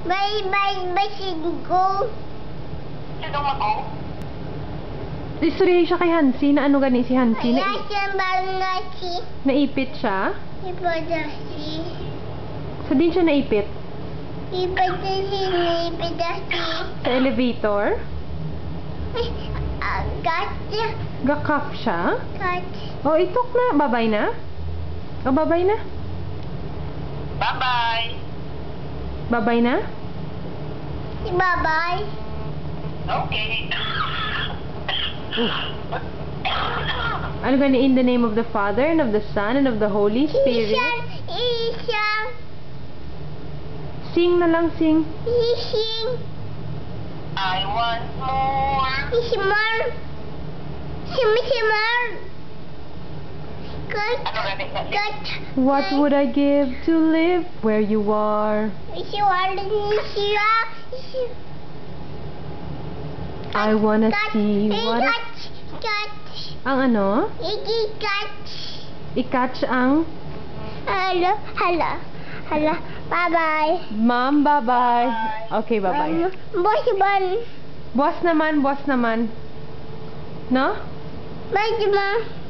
Bye, single. Sino mag-go? Istorya siya kay Hansi na ano gani si Hansi. Ayan nasi. Naipit siya. Iba nasi. Sa din siya naipit. Iba nasi. Sa elevator. Gotcha. Gakaf siya. Gotcha. Oh, itok na. Babay na? Oh, babay na. Bye-bye. Babay na? Bye-bye. Okay. Ano gani in the name of the Father and of the Son and of the Holy Spirit? Isang. Sing na lang, sing. Ising. I want more. Isimar. Simar. Ano gani? What would I give to live where you are? I wanna see what ang ano? I-catch ang Hala. Bye-bye. Ma'am, bye-bye. Okay, bye-bye. Boss, Boss naman. No? bye, ma.